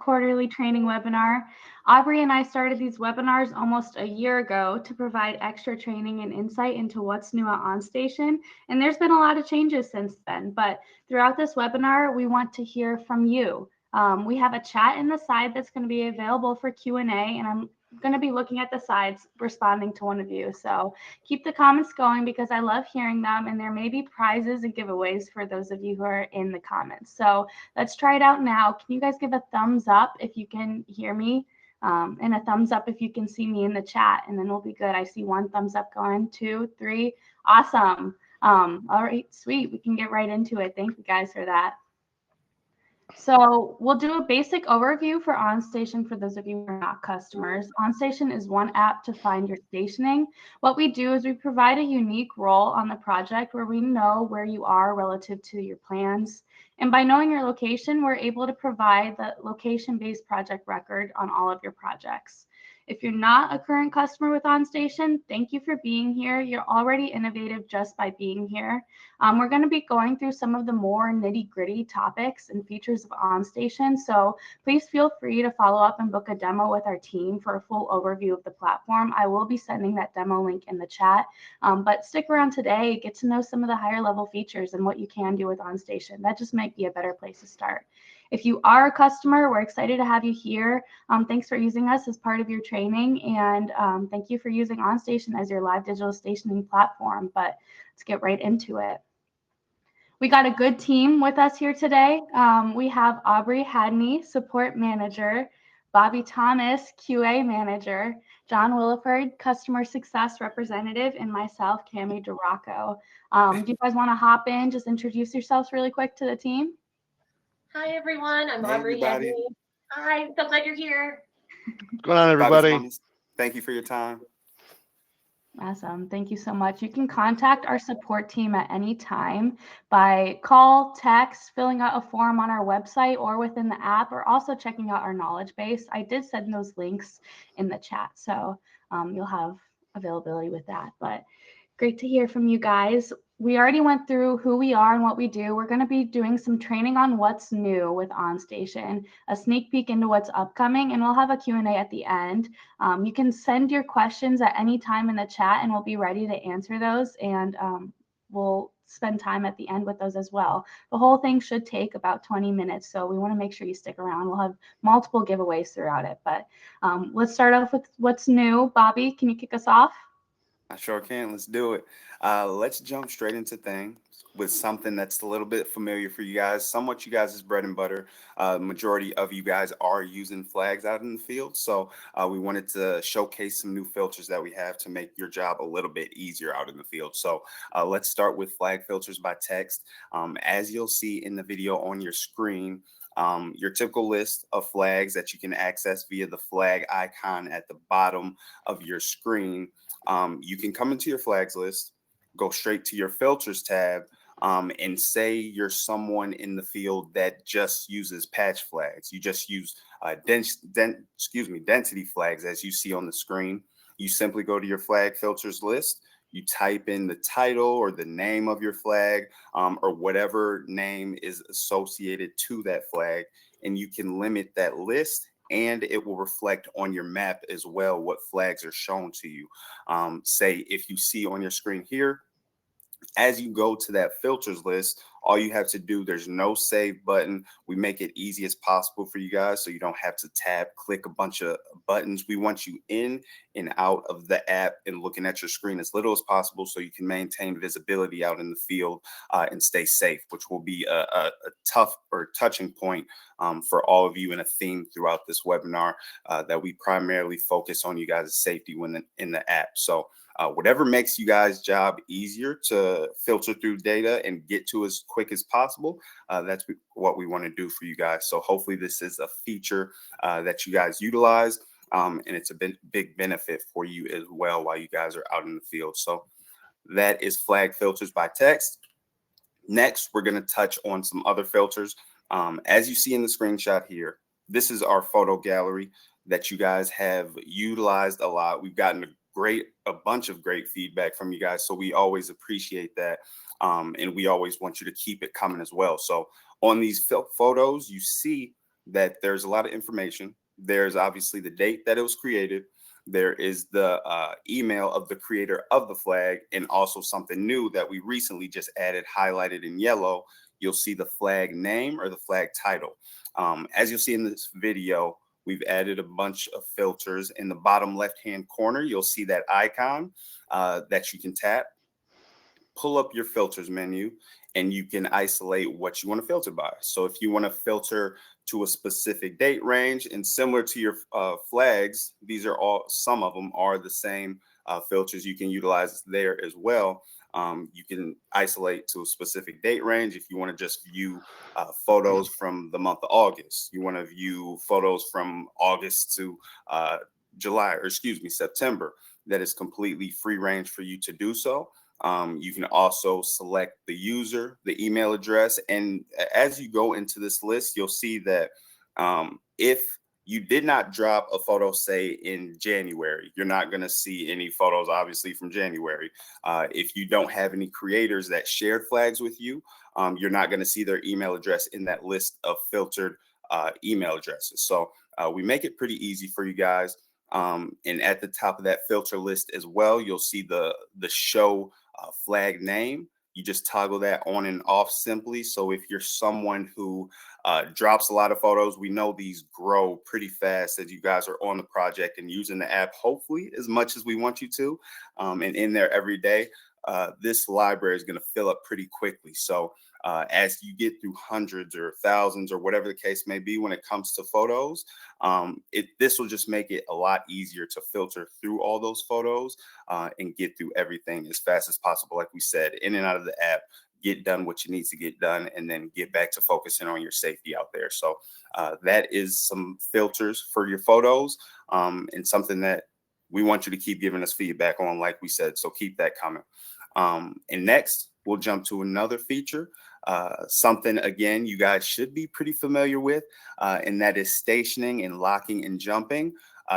quarterly training webinar. Aubrey and I started these webinars almost a year ago to provide extra training and insight into what's new at OnStation. And there's been a lot of changes since then, but throughout this webinar, we want to hear from you. We have a chat in the side that's going to be available for Q&A, and I'm going to be looking at the sides responding to one of you. So keep the comments going because I love hearing them, and there may be prizes and giveaways for those of you who are in the comments. So let's try it out now. Can you guys give a thumbs up if you can hear me? And a thumbs up if you can see me in the chat, and then we'll be good. I see 1 thumbs up going, 2, 3. Awesome. All right, sweet. We can get right into it. Thank you guys for that. So we'll do a basic overview for OnStation for those of you who are not customers. OnStation is one app to find your stationing. What we do is we provide a unique role on the project where we know where you are relative to your plans. And by knowing your location, we're able to provide the location-based project record on all of your projects. If you're not a current customer with OnStation, thank you for being here. You're already innovative just by being here. We're going to be going through some of the more nitty-gritty topics and features of OnStation, so please feel free to follow up and book a demo with our team for a full overview of the platform. I will be sending that demo link in the chat, but stick around today, get to know some of the higher level features and what you can do with OnStation. That just might be a better place to start. If you are a customer, we're excited to have you here. Thanks for using us as part of your training, and thank you for using OnStation as your live digital stationing platform. But let's get right into it. We got a good team with us here today. We have Aubrey Hadney, Support Manager, Bobby Thomas, QA Manager, John Williford, Customer Success Representative, and myself, Cami DeRocco. Do you guys want to hop in, just introduce yourselves really quick to the team? Hi, everyone. I'm Aubrey Hadney. Hi, so glad you're here. What's going on, everybody? Thank you for your time. Awesome. Thank you so much. You can contact our support team at any time by call, text, filling out a form on our website or within the app, or also checking out our knowledge base. I did send those links in the chat, so you'll have availability with that. But great to hear from you guys. We already went through who we are and what we do. We're going to be doing some training on what's new with OnStation, a sneak peek into what's upcoming, and we'll have a Q&A at the end. You can send your questions at any time in the chat, and we'll be ready to answer those, and we'll spend time at the end with those as well. The whole thing should take about 20 minutes, so we want to make sure you stick around. We'll have multiple giveaways throughout it, but let's start off with what's new. Bobby, can you kick us off? I sure can. Let's do it. Let's jump straight into things with something that's a little bit familiar for you guys, somewhat you guys' bread and butter. Majority of you guys are using flags out in the field, so we wanted to showcase some new filters that we have to make your job a little bit easier out in the field. So let's start with flag filters by text. As you'll see in the video on your screen, your typical list of flags that you can access via the flag icon at the bottom of your screen. You can come into your flags list, go straight to your filters tab, and say you're someone in the field that just uses patch flags. You just use density flags as you see on the screen. You simply go to your flag filters list. You type in the title or the name of your flag, or whatever name is associated to that flag, and you can limit that list, and it will reflect on your map as well what flags are shown to you. Say if you see on your screen here, as you go to that filters list, all you have to do, there's no save button. We make it easy as possible for you guys so you don't have to click a bunch of buttons. We want you in and out of the app and looking at your screen as little as possible so you can maintain visibility out in the field and stay safe, which will be a tough or touching point for all of you, in a theme throughout this webinar that we primarily focus on you guys' safety when in the app. So whatever makes you guys' job easier to filter through data and get to as quick as possible, that's what we want to do for you guys. So hopefully this is a feature that you guys utilize, and it's a big benefit for you as well while you guys are out in the field. So that is flag filters by text. Next, we're going to touch on some other filters. As you see in the screenshot here, this is our photo gallery that you guys have utilized a lot. We've gotten a bunch of great feedback from you guys, so we always appreciate that, and we always want you to keep it coming as well. So on these photos, you see that there's a lot of information. There's obviously the date that it was created. There is the email of the creator of the flag, and also something new that we recently just added, highlighted in yellow. You'll see the flag name or the flag title. As you'll see in this video, we've added a bunch of filters. In the bottom left-hand corner, you'll see that icon that you can tap. Pull up your filters menu, and you can isolate what you want to filter by. So if you want to filter to a specific date range, and similar to your flags, these are all, some of them are the same filters you can utilize there as well. You can isolate to a specific date range. If you want to just view photos from the month of August, you want to view photos from August to July, or excuse me, September, that is completely free range for you to do so. You can also select the user, the email address. And as you go into this list, you'll see that if you did not drop a photo, say in January, you're not going to see any photos, obviously, from January. If you don't have any creators that shared flags with you, you're not going to see their email address in that list of filtered email addresses. So we make it pretty easy for you guys. And at the top of that filter list as well, you'll see the show flag name. You just toggle that on and off simply. So if you're someone who drops a lot of photos, we know these grow pretty fast as you guys are on the project and using the app, hopefully as much as we want you to, and in there every day. This library is going to fill up pretty quickly. So as you get through hundreds or thousands or whatever the case may be when it comes to photos, this will just make it a lot easier to filter through all those photos and get through everything as fast as possible. Like we said, in and out of the app, get done what you need to get done, and then get back to focusing on your safety out there. So that is some filters for your photos, and something that we want you to keep giving us feedback on, like we said. So keep that coming. And next, we'll jump to another feature, something, again, you guys should be pretty familiar with, and that is stationing and locking and jumping.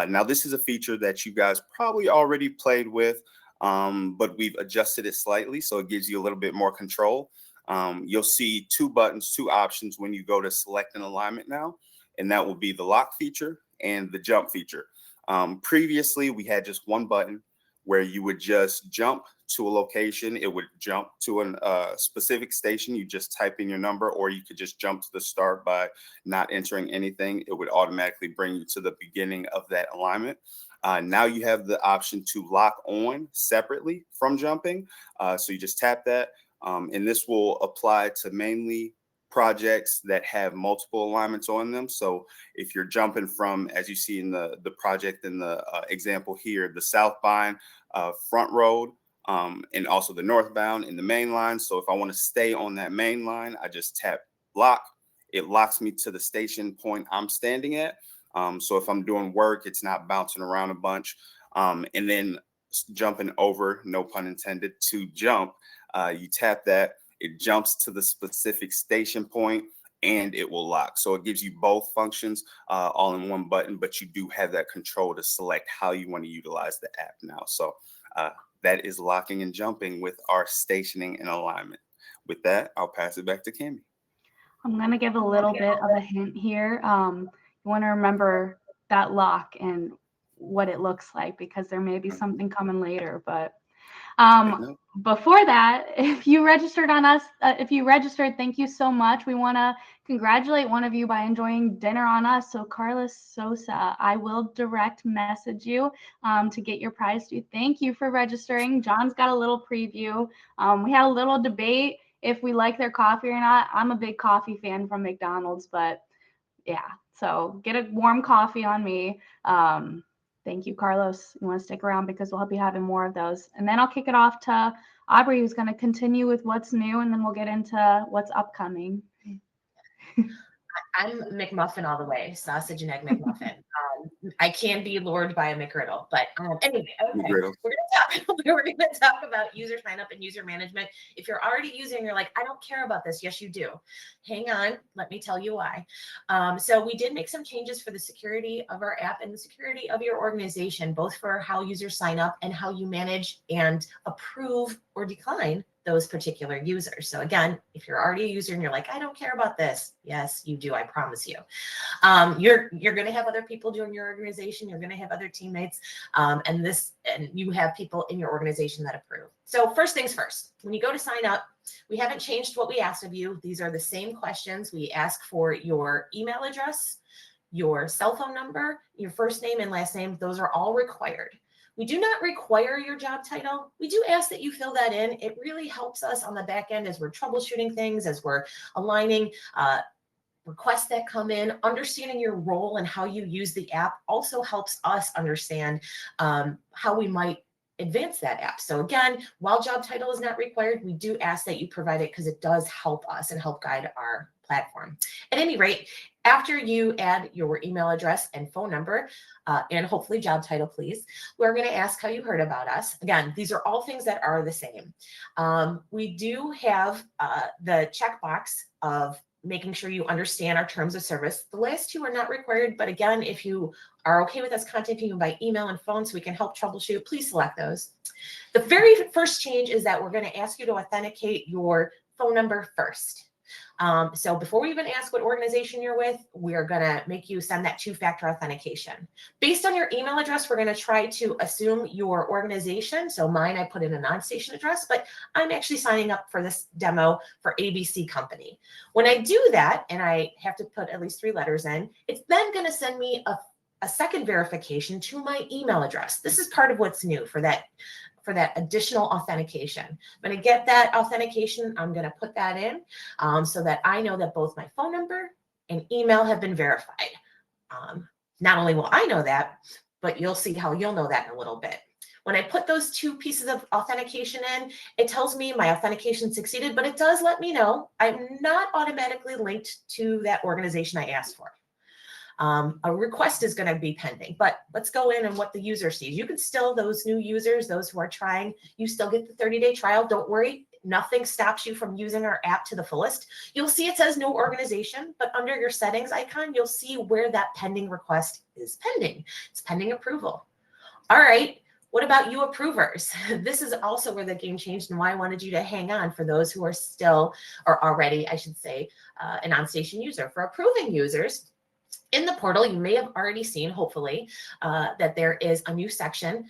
Now, this is a feature that you guys probably already played with, but we've adjusted it slightly, so it gives you a little bit more control. You'll see two buttons, two options when you go to select an alignment now, and that will be the lock feature and the jump feature. Previously, we had just one button where you would just jump to a location. It would jump to a specific station. You just type in your number, or you could just jump to the start by not entering anything. It would automatically bring you to the beginning of that alignment. Now you have the option to lock on separately from jumping. So you just tap that, and this will apply to mainly projects that have multiple alignments on them. So if you're jumping from, as you see in the project in the example here, the southbound front road, and also the northbound in the main line. So if I want to stay on that main line, I just tap lock. It locks me to the station point I'm standing at. So if I'm doing work, it's not bouncing around a bunch. And then jumping over, no pun intended, to jump, you tap that. It jumps to the specific station point, and it will lock. So it gives you both functions all in one button, but you do have that control to select how you want to utilize the app now. So that is locking and jumping with our stationing and alignment. With that, I'll pass it back to Kimmy. I'm going to give a little bit of a hint here. You want to remember that lock and what it looks like, because there may be something coming later. But before that, if you registered on us, thank you so much. We want to congratulate one of you by enjoying dinner on us. So Carlos Sosa, I will direct message you to get your prize due. Thank you for registering. John's got a little preview. We had a little debate if we like their coffee or not. I'm a big coffee fan from McDonald's, but yeah, so get a warm coffee on me. Thank you, Carlos. You want to stick around because we'll be having more of those. And then I'll kick it off to Aubrey, who's going to continue with what's new, and then we'll get into what's upcoming. I'm McMuffin all the way, sausage and egg McMuffin. I can be lured by a McGriddle, but anyway, okay. We're going to talk about user sign up and user management. If you're already using, you're like, I don't care about this. Yes, you do. Hang on. Let me tell you why. So we did make some changes for the security of our app and the security of your organization, both for how users sign up and how you manage and approve or decline those particular users. So again, if you're already a user and you're like, I don't care about this. Yes, you do. I promise you. You're going to have other people doing your organization. You're going to have other teammates, and you have people in your organization that approve. So first things first, when you go to sign up, we haven't changed what we asked of you. These are the same questions. We ask for your email address, your cell phone number, your first name and last name. Those are all required. We do not require your job title. We do ask that you fill that in. It really helps us on the back end as we're troubleshooting things, as we're aligning requests that come in. Understanding your role and how you use the app also helps us understand how we might advance that app. So again, while job title is not required, we do ask that you provide it because it does help us and help guide our platform. At any rate, after you add your email address and phone number, and hopefully job title, please, we're going to ask how you heard about us. Again, these are all things that are the same. We do have the checkbox of making sure you understand our terms of service. The last two are not required, but again, if you are okay with us contacting you by email and phone so we can help troubleshoot, please select those. The very first change is that we're going to ask you to authenticate your phone number first. So before we even ask what organization you're with, we're going to make you send that two-factor authentication. Based on your email address, we're going to try to assume your organization. So mine, I put in an OnStation address, but I'm actually signing up for this demo for ABC Company. When I do that, and I have to put at least 3 letters in, it's then going to send me a second verification to my email address. This is part of what's new for that additional authentication. I'm going to get that authentication. I'm going to put that in so that I know that both my phone number and email have been verified. Not only will I know that, but you'll see how you'll know that in a little bit. When I put those 2 pieces of authentication in, it tells me my authentication succeeded, but it does let me know I'm not automatically linked to that organization I asked for. A request is going to be pending, but let's go in and what the user sees. You can still, those new users, those who are trying, you still get the 30-day trial. Don't worry. Nothing stops you from using our app to the fullest. You'll see it says no organization, but under your settings icon, you'll see where that pending request is pending. It's pending approval. All right. What about you approvers? This is also where the game changed and why I wanted you to hang on for those who are still, or already, I should say, an OnStation user. For approving users, in the portal, you may have already seen, hopefully, that there is a new section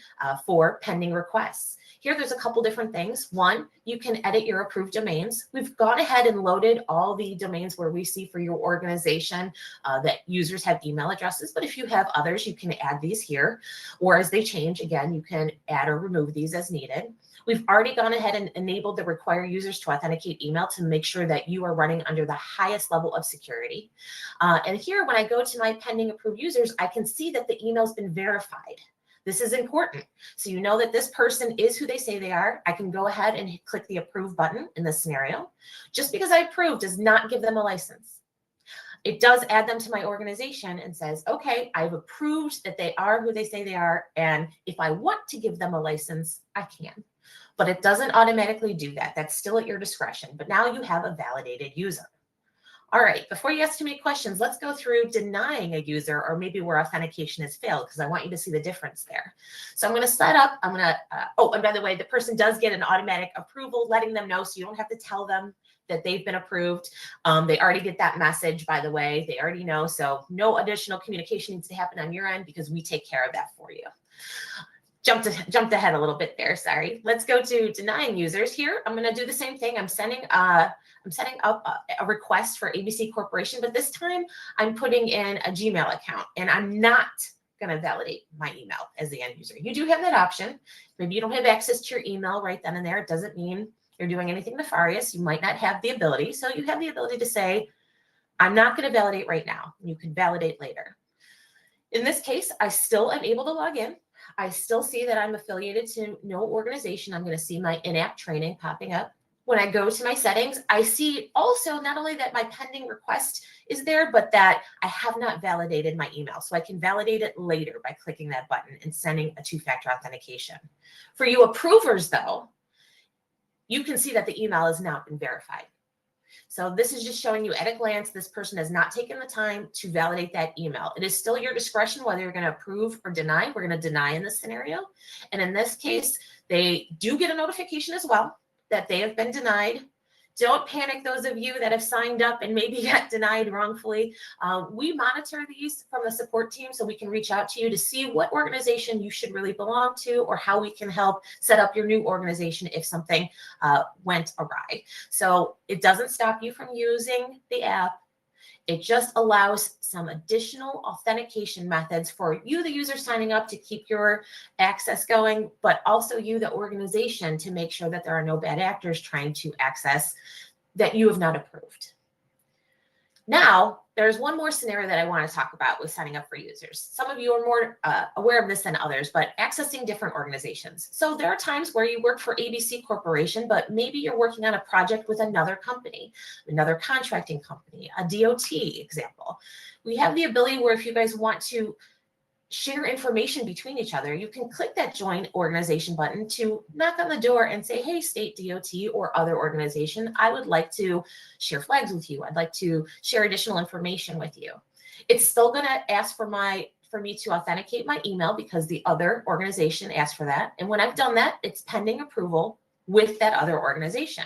for pending requests. Here, there's a couple different things. One, you can edit your approved domains. We've gone ahead and loaded all the domains where we see for your organization that users have email addresses. But if you have others, you can add these here. Or as they change, again, you can add or remove these as needed. We've already gone ahead and enabled the require users to authenticate email to make sure that you are running under the highest level of security. And here, when I go to my pending approved users, I can see that the email's been verified. This is important. So you know that this person is who they say they are. I can go ahead and click the approve button in this scenario. Just because I approve does not give them a license. It does add them to my organization and says, okay, I've approved that they are who they say they are. And if I want to give them a license, I can. But it doesn't automatically do that. That's still at your discretion. But now you have a validated user. All right, before you ask too many questions, let's go through denying a user or maybe where authentication has failed because I want you to see the difference there. So I'm going to set up, and by the way, the person does get an automatic approval letting them know so you don't have to tell them that they've been approved. They already get that message, by the way. They already know, so no additional communication needs to happen on your end because we take care of that for you. Jumped ahead a little bit there, sorry. Let's go to denying users here. I'm going to do the same thing. I'm setting up a request for ABC Corporation, but this time I'm putting in a Gmail account and I'm not going to validate my email as the end user. You do have that option. Maybe you don't have access to your email right then and there. It doesn't mean you're doing anything nefarious. You might not have the ability. So you have the ability to say, I'm not going to validate right now. You can validate later. In this case, I still am able to log in. I still see that I'm affiliated to no organization. I'm going to see my in-app training popping up. When I go to my settings, I see also not only that my pending request is there, but that I have not validated my email. So I can validate it later by clicking that button and sending a two-factor authentication. For you approvers, though, you can see that the email has not been verified. So this is just showing you at a glance, this person has not taken the time to validate that email. It is still your discretion whether you're going to approve or deny. We're going to deny in this scenario. And in this case, they do get a notification as well. that they have been denied. Don't panic, those of you that have signed up and maybe got denied wrongfully. We monitor these from the support team so we can reach out to you to see what organization you should really belong to or how we can help set up your new organization if something went awry. So it doesn't stop you from using the app. It just allows some additional authentication methods for you, the user signing up, to keep your access going, but also you, the organization, to make sure that there are no bad actors trying to access that you have not approved. Now, there's one more scenario that I want to talk about with signing up for users. Some of you are more aware of this than others, but accessing different organizations. So there are times where you work for ABC Corporation, but maybe you're working on a project with another company, another contracting company, a DOT example. We have the ability where if you guys want to share information between each other, you can click that join organization button to knock on the door and say, hey, state DOT or other organization, I would like to share flags with you. I'd like to share additional information with you. It's still going to ask for me to authenticate my email because the other organization asked for that. And when I've done that, it's pending approval with that other organization.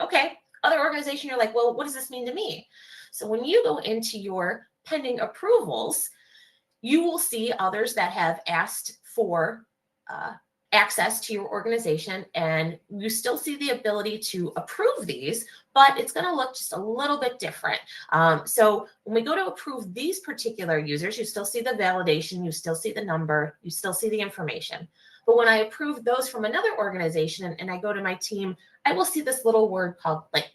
Okay, other organization, you're like, well, what does this mean to me? So when you go into your pending approvals, you will see others that have asked for access to your organization, and you still see the ability to approve these, but it's going to look just a little bit different. So when we go to approve these particular users, you still see the validation, you still see the number, you still see the information. But when I approve those from another organization and I go to my team, I will see this little word called linked.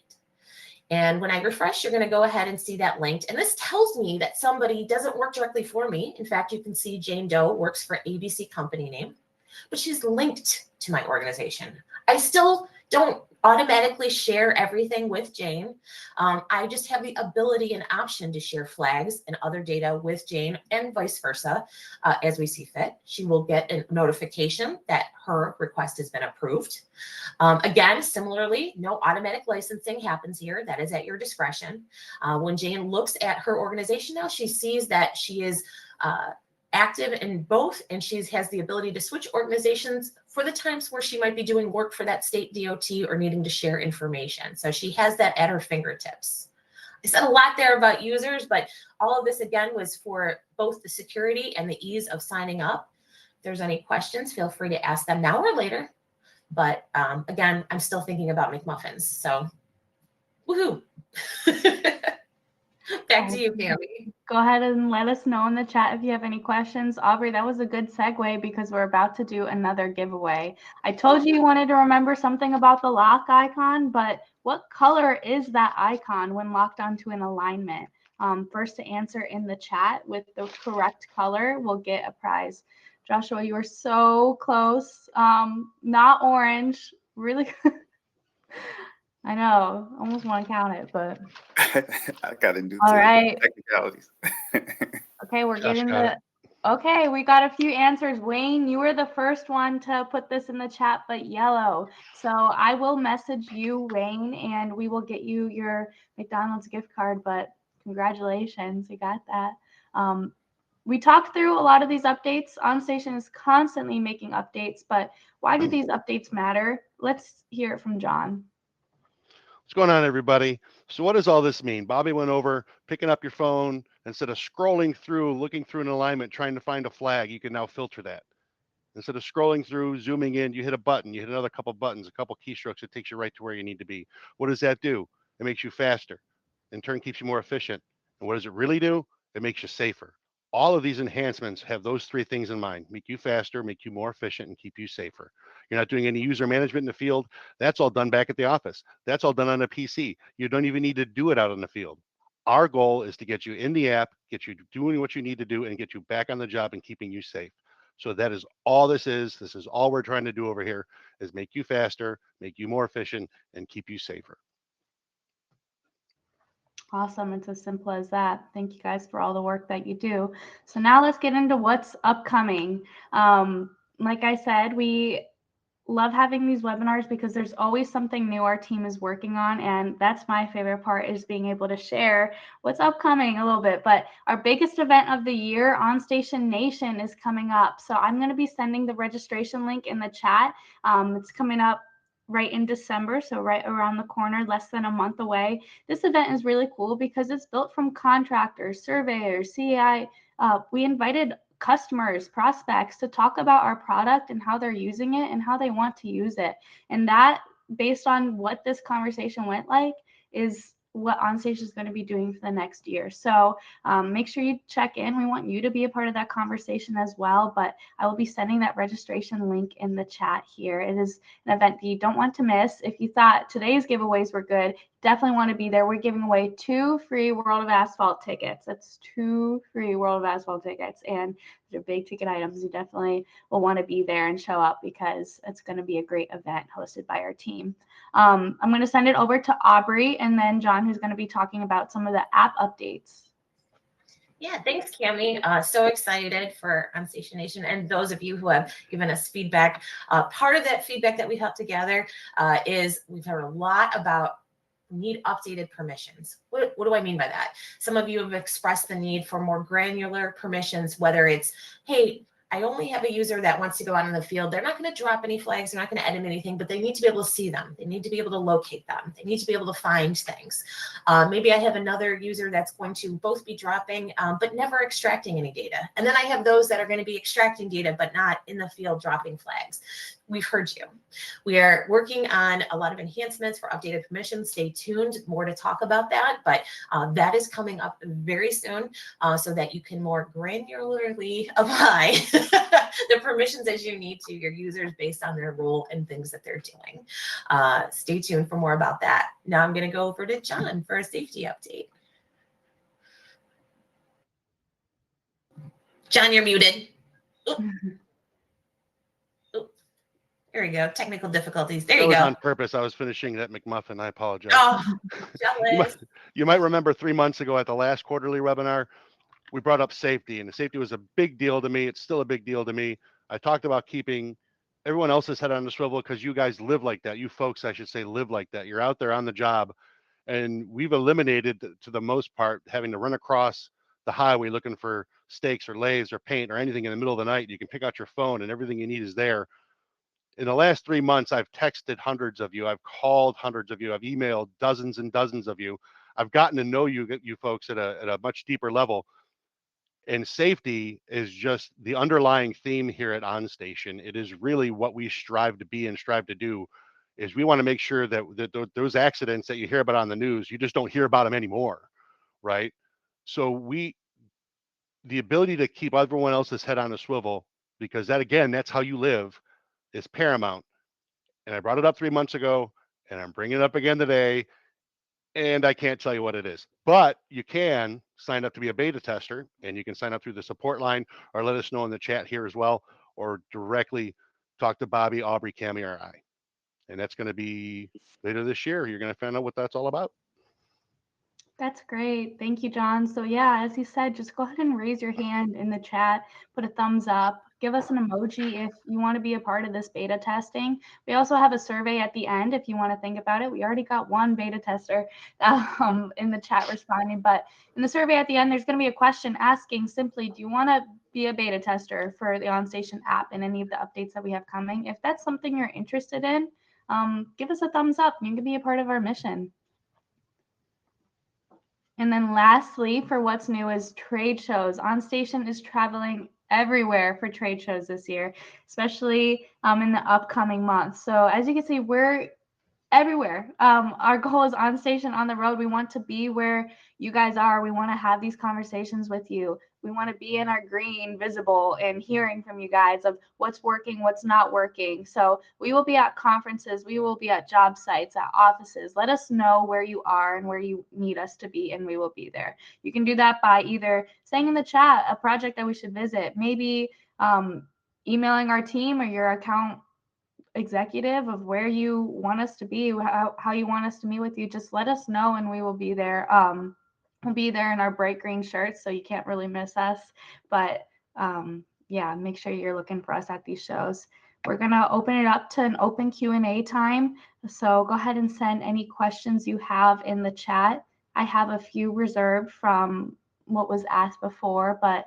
And when I refresh, you're going to go ahead and see that linked. And this tells me that somebody doesn't work directly for me. In fact, you can see Jane Doe works for ABC company name, but she's linked to my organization. I still don't automatically share everything with Jane. I just have the ability and option to share flags and other data with Jane and vice versa as we see fit. She will get a notification that her request has been approved. Again, similarly, no automatic licensing happens here. That is at your discretion. When Jane looks at her organization now, she sees that she is active in both, and she has the ability to switch organizations for the times where she might be doing work for that state DOT or needing to share information. So she has that at her fingertips. I said a lot there about users, but all of this again was for both the security and the ease of signing up. If there's any questions, feel free to ask them now or later. But again, I'm still thinking about McMuffins. So woohoo. Back to you, Pammy. Go ahead and let us know in the chat if you have any questions. Aubrey, that was a good segue because we're about to do another giveaway. I told you wanted to remember something about the lock icon, but what color is that icon when locked onto an alignment? First to answer in the chat with the correct color will get a prize. Joshua, you were so close. Not orange, really. I know, almost want to count it, but I gotta do all right. technicalities. Okay, we're getting the. Okay, we got a few answers. Wayne, you were the first one to put this in the chat, but yellow. So I will message you, Wayne, and we will get you your McDonald's gift card. But congratulations, you got that. We talked through a lot of these updates. OnStation is constantly making updates, but why do these updates matter? Let's hear it from John. What's going on, everybody? So what does all this mean? Bobby went over, picking up your phone, instead of scrolling through, looking through an alignment, trying to find a flag, you can now filter that. Instead of scrolling through, zooming in, you hit a button, you hit another couple buttons, a couple keystrokes, it takes you right to where you need to be. What does that do? It makes you faster. In turn, keeps you more efficient. And what does it really do? It makes you safer. All of these enhancements have those three things in mind: make you faster, make you more efficient, and keep you safer. You're not doing any user management in the field. That's all done back at the office. That's all done on a PC. You don't even need to do it out in the field. Our goal is to get you in the app, get you doing what you need to do, and get you back on the job and keeping you safe. So that is all this is. This is all we're trying to do over here, is make you faster, make you more efficient, and keep you safer. Awesome. It's as simple as that. Thank you guys for all the work that you do. So now let's get into what's upcoming. Like I said, we love having these webinars because there's always something new our team is working on. And that's my favorite part, is being able to share what's upcoming a little bit. But our biggest event of the year, OnStation Nation, is coming up. So I'm going to be sending the registration link in the chat. It's coming up right in December, so right around the corner, less than a month away. This event is really cool because it's built from contractors, surveyors, CAI. We invited customers, prospects to talk about our product and how they're using it and how they want to use it. And that, based on what this conversation went like, is what OnStation is going to be doing for the next year. So make sure you check in. We want you to be a part of that conversation as well, but I will be sending that registration link in the chat here. It is an event that you don't want to miss. If you thought today's giveaways were good, definitely want to be there. We're giving away 2 free World of Asphalt tickets. That's 2 free World of Asphalt tickets, and they're big ticket items. You definitely will want to be there and show up because it's going to be a great event hosted by our team. I'm going to send it over to Aubrey and then John, who's going to be talking about some of the app updates. Yeah, thanks, Cami. So excited for OnStation Nation and those of you who have given us feedback. Part of that feedback that we helped to gather is we've heard a lot about need updated permissions. What do I mean by that? Some of you have expressed the need for more granular permissions, whether it's, hey, I only have a user that wants to go out in the field. They're not going to drop any flags. They're not going to edit anything, but they need to be able to see them. They need to be able to locate them. They need to be able to find things. Maybe I have another user that's going to both be dropping, but never extracting any data. And then I have those that are going to be extracting data, but not in the field dropping flags. We've heard you. We are working on a lot of enhancements for updated permissions. Stay tuned, more to talk about that, but that is coming up very soon so that you can more granularly apply the permissions as you need to your users based on their role and things that they're doing. Stay tuned for more about that. Now I'm going to go over to John for a safety update. John, you're muted. There we go. Technical difficulties. There you go. That was on purpose. I was finishing that McMuffin. I apologize. Oh, jealous. You might remember 3 months ago at the last quarterly webinar, we brought up safety, and the safety was a big deal to me. It's still a big deal to me. I talked about keeping everyone else's head on the swivel because you guys live like that. You folks, I should say, live like that. You're out there on the job, and we've eliminated, to the most part, having to run across the highway looking for stakes or lathes or paint or anything in the middle of the night. You can pick out your phone and everything you need is there. In the last 3 months, I've texted hundreds of you. I've called hundreds of you. I've emailed dozens and dozens of you. I've gotten to know you folks at a much deeper level. And safety is just the underlying theme here at OnStation. It is really what we strive to be and strive to do. Is we want to make sure that those accidents that you hear about on the news, you just don't hear about them anymore, right? So the ability to keep everyone else's head on a swivel, because that, again, that's how you live, is paramount. And I brought it up 3 months ago, and I'm bringing it up again today, and I can't tell you what it is. But you can sign up to be a beta tester, and you can sign up through the support line, or let us know in the chat here as well, or directly talk to Bobby, Aubrey, Cami, or I. And that's going to be later this year. You're going to find out what that's all about. That's great. Thank you, John. So yeah, as you said, just go ahead and raise your hand in the chat, put a thumbs up, give us an emoji if you want to be a part of this beta testing. We also have a survey at the end if you want to think about it. We already got one beta tester in the chat responding, but in the survey at the end, there's going to be a question asking simply, do you want to be a beta tester for the OnStation app and any of the updates that we have coming? If that's something you're interested in, give us a thumbs up. You can be a part of our mission. And then lastly, for what's new is trade shows. OnStation is traveling everywhere for trade shows this year, especially in the upcoming months. So as you can see, we're everywhere. Our goal is OnStation on the road. We want to be where you guys are. We want to have these conversations with you. We want to be in our green, visible, and hearing from you guys of what's working, what's not working. So we will be at conferences. We will be at job sites, at offices. Let us know where you are and where you need us to be, and we will be there. You can do that by either saying in the chat a project that we should visit, maybe emailing our team or your account executive of where you want us to be, how you want us to meet with you. Just let us know and we will be there. We'll be there in our bright green shirts, so you can't really miss us. But yeah, make sure you're looking for us at these shows. We're going to open it up to an open Q&A time. So go ahead and send any questions you have in the chat. I have a few reserved from what was asked before, but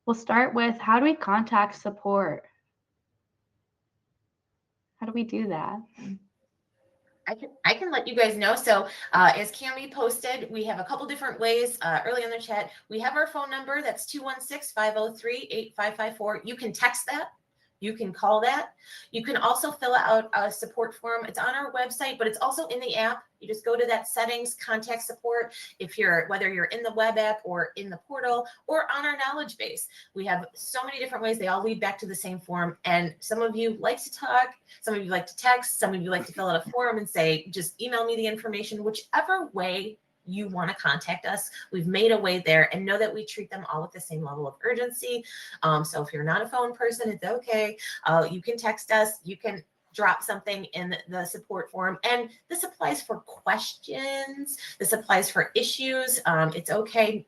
we'll start with, how do we contact support? How do we do that? I can let you guys know. So as Cami posted, we have a couple different ways early in the chat. We have our phone number. That's 216-503-8554. You can text that. You can call that. You can also fill out a support form. It's on our website, but it's also in the app. You just go to that settings, contact support. Whether you're in the web app or in the portal or on our knowledge base, we have so many different ways. They all lead back to the same form. And some of you like to talk, some of you like to text, some of you like to fill out a form and say, just email me the information, whichever way you want to contact us. We've made a way there, and know that we treat them all with the same level of urgency. So if you're not a phone person, it's okay. You can text us. You can drop something in the support form, and this applies for questions. This applies for issues. It's okay.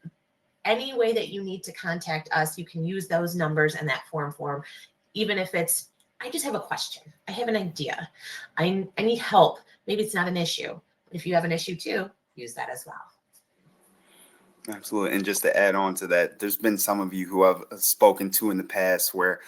Any way that you need to contact us, you can use those numbers and that form, even if it's, I just have a question. I have an idea. I need help. Maybe it's not an issue. If you have an issue too, use that as well. Absolutely. And just to add on to that, there's been some of you who I've spoken to in the past where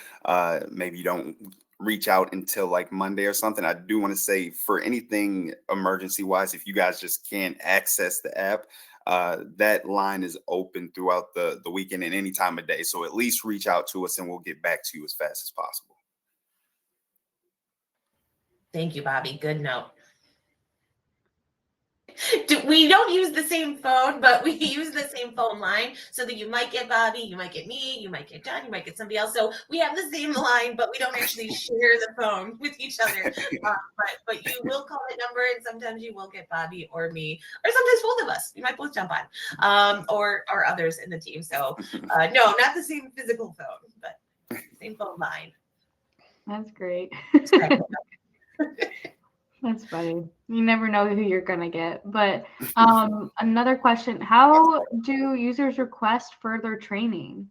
maybe you don't reach out until like Monday or something. I do want to say, for anything emergency wise, if you guys just can't access the app, that line is open throughout the weekend and any time of day. So at least reach out to us and we'll get back to you as fast as possible. Thank you, Bobby. Good note. We don't use the same phone, but we use the same phone line, so that you might get Bobby, you might get me, you might get John, you might get somebody else. So we have the same line, but we don't actually share the phone with each other. But you will call that number, and sometimes you will get Bobby or me, or sometimes both of us. We might both jump on, or others in the team. So no, not the same physical phone, but same phone line. That's great. That's funny. You never know who you're going to get. But another question, how do users request further training?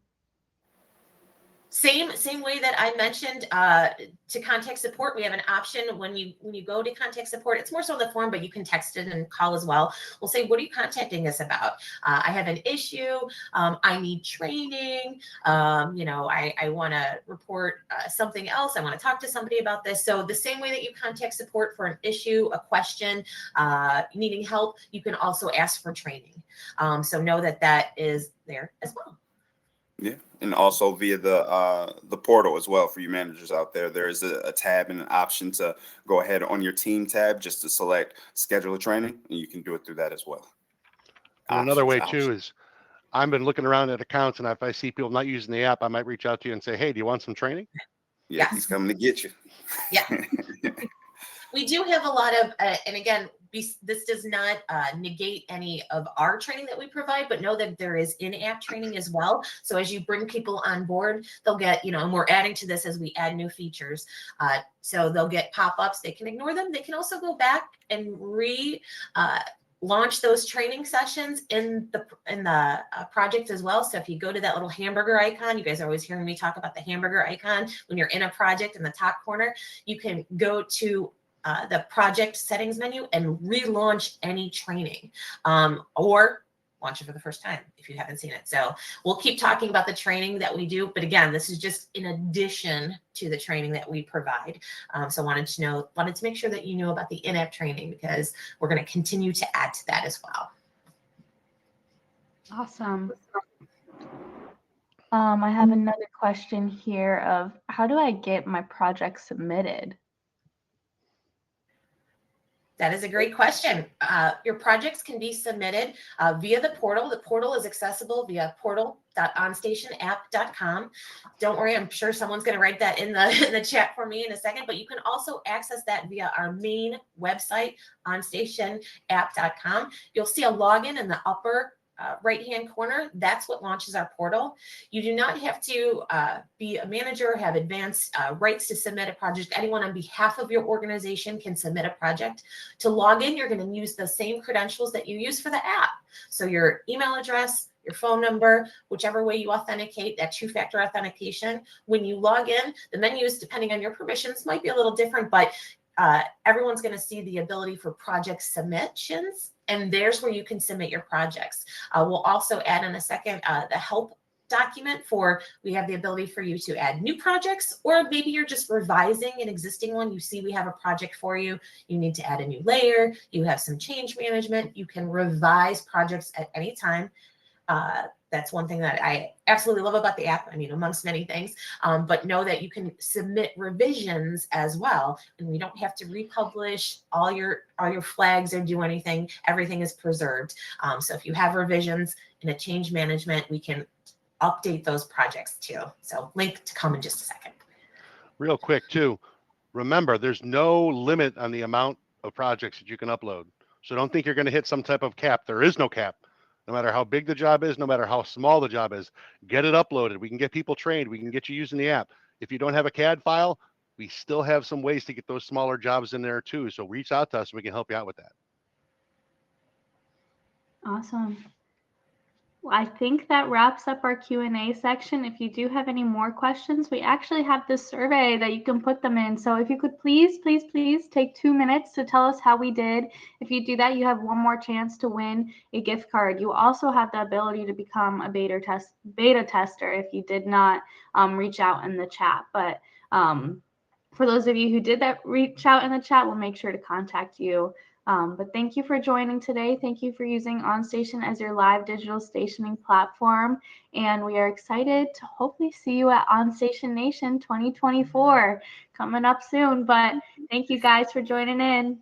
Same way that I mentioned to contact support. We have an option when you go to contact support. It's more so the form, but you can text it and call as well. We'll say, what are you contacting us about? I have an issue. I need training. I want to report something else. I want to talk to somebody about this. So the same way that you contact support for an issue, a question, needing help, you can also ask for training. So know that is there as well. Yeah, and also via the portal as well for you managers out there. There is a tab and an option to go ahead on your team tab just to select schedule a training, and you can do it through that as well. And another way too is, I've been looking around at accounts, and if I see people not using the app, I might reach out to you and say, hey, do you want some training? Yeah, he's coming to get you. Yeah. We do have a lot of, and again, this does not negate any of our training that we provide, but know that there is in-app training as well. So as you bring people on board, they'll get, and we're adding to this as we add new features. So they'll get pop-ups. They can ignore them. They can also go back and launch those training sessions in the project as well. So if you go to that little hamburger icon, you guys are always hearing me talk about the hamburger icon. When you're in a project in the top corner, you can go to the project settings menu and relaunch any training, or launch it for the first time if you haven't seen it. So we'll keep talking about the training that we do, but again, this is just in addition to the training that we provide. So wanted to make sure that you knew about the in-app training, because we're going to continue to add to that as well. Awesome. I have another question here of, how do I get my project submitted? That is a great question. Your projects can be submitted via the portal. The portal is accessible via portal.onstationapp.com. Don't worry, I'm sure someone's going to write that in the chat for me in a second, but you can also access that via our main website, onstationapp.com. You'll see a login in the upper right-hand corner. That's what launches our portal. You do not have to be a manager, have advanced rights to submit a project. Anyone on behalf of your organization can submit a project. To log in, you're going to use the same credentials that you use for the app. So your email address, your phone number, whichever way you authenticate, that two-factor authentication. When you log in, the menus, depending on your permissions, might be a little different, but everyone's going to see the ability for project submissions, and there's where you can submit your projects. We'll also add in a second the help document for, we have the ability for you to add new projects, or maybe you're just revising an existing one. You see we have a project for you. You need to add a new layer. You have some change management. You can revise projects at any time. That's one thing that I absolutely love about the app. I mean, amongst many things, but know that you can submit revisions as well, and you don't have to republish all your flags or do anything. Everything is preserved. So if you have revisions in a change management, we can update those projects too. So link to come in just a second. Real quick too, remember there's no limit on the amount of projects that you can upload. So don't think you're going to hit some type of cap. There is no cap. No matter how big the job is, no matter how small the job is, get it uploaded. We can get people trained. We can get you using the app. If you don't have a CAD file, we still have some ways to get those smaller jobs in there too. So reach out to us. We can help you out with that. Awesome. Well, I think that wraps up our Q&A section. If you do have any more questions, we actually have this survey that you can put them in. So if you could please take 2 minutes to tell us how we did. If you do that, you have one more chance to win a gift card. You also have the ability to become a beta tester if you did not reach out in the chat. But for those of you who did that reach out in the chat, we'll make sure to contact you. But thank you for joining today. Thank you for using OnStation as your live digital stationing platform. And we are excited to hopefully see you at OnStation Nation 2024 coming up soon. But thank you guys for joining in.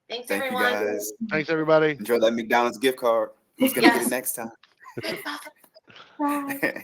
Thanks, Thank everyone. you guys. Thanks, everybody. Enjoy that McDonald's gift card. Who's going to get it next time? Bye.